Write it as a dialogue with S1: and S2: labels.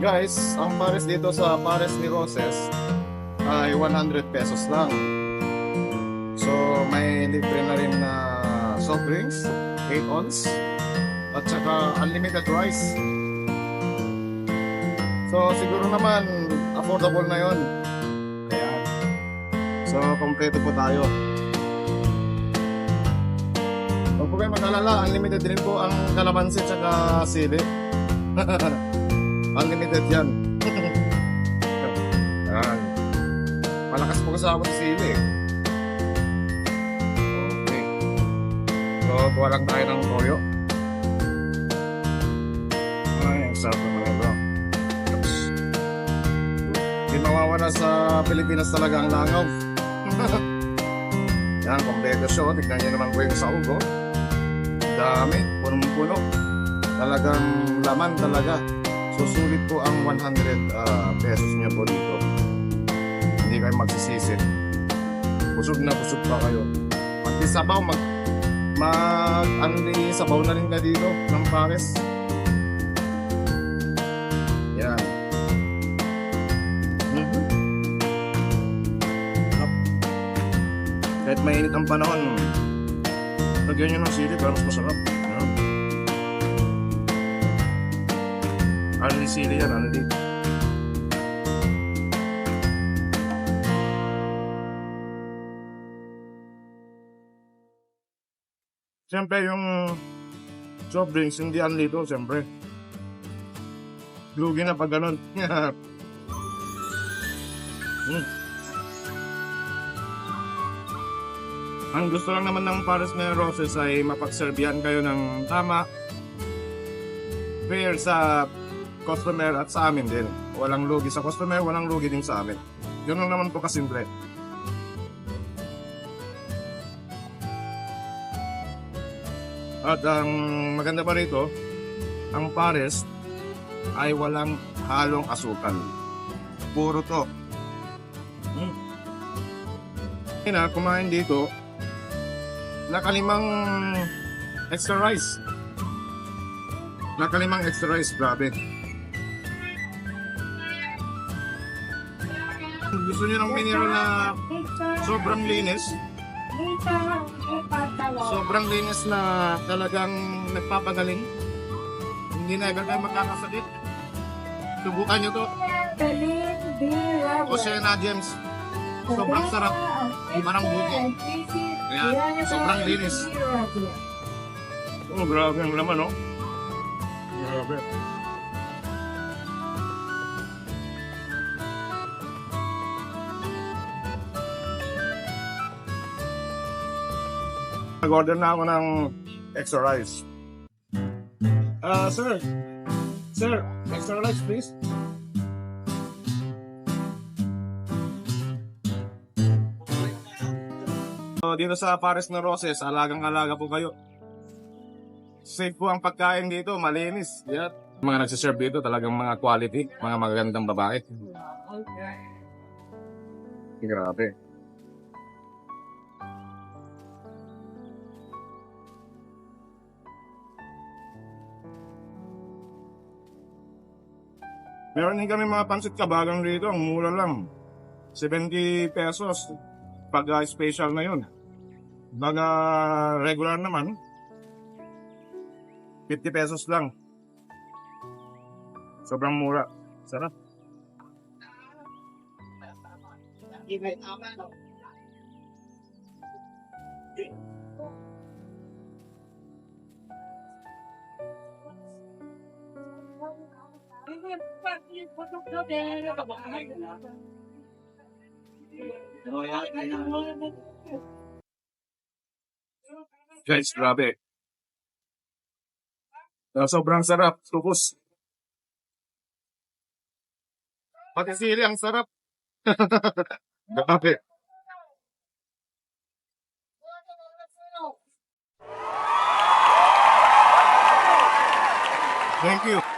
S1: Guys, ang pares dito sa Pares ni Roses ay 100 pesos lang. So, may libre na rin na soft drinks, 8 ounce, at saka unlimited rice. So, siguro naman, affordable na yon. Ayan. So, kompleto po tayo. Huwag po kayo mag-alala, unlimited din po ang kalamansi at saka sili. Unlimited yan. Ayan. Malakas po kasama sa sili. Okay. So, kuha lang tayo ng toyo. Ay, ang sarap naman ito. Hindi mawawala sa Pilipinas talaga ang langaw. Yan, kompleto siya. Tignan nyo naman po yung sahog. Dami, punong-puno. Talagang laman talaga. Susulit po ang 100 pesos niya po dito. Hindi kayo magsisisi. Busog na busog pa kayo. Pati sabaw, sabaw na rin ka dito ng pares. Yan. Kahit mainit ang panahon, lagyan nyo ng sili para mas masarap. Yan. Anli sili yan, anli. Siyempre yung soft drinks, hindi anli ito, siyempre. Lugi na pag ganun. Ang gusto lang naman ng Pares ni Roses ay mapagserbihan kayo ng tama, fair sa customer at sa amin din. Walang lugi sa customer, walang lugi din sa amin. Yun lang naman po kasimple. At ang maganda pa rito, ang Pares ay walang halong asukal. Puro to. Kumain dito, nakalimang extra rice. Nakalimang extra rice, grabe. Gusto niyo ng mineral na sobrang linis? Sobrang linis na talagang nagpapagaling. Hindi na agad kayo magkakasakit. Subukan nyo to. Oceana Gems. Sobrang sarap. Parang buko. Ayan, sobrang linis. Oh, grabe ang laman, no? Grabe. Nag-order na ako ng extra rice. Sir. Sir, extra rice please. Dito sa Pares na Roses, alagang-alaga po kayo. Safe po ang pagkain dito, malinis. Yan. Mga nagsiserve dito, talagang mga quality, mga magagandang babae. Grabe. Meron din kami mga pansit kabagang dito, ang mura lang. 70 pesos. Pag special na yun. Baga regular naman, 50 pesos lang. Sobrang mura. Sarap. Guys, grabe. Sobrang sarap. Tupos. Pati sili ang sarap. Grabe. Thank you.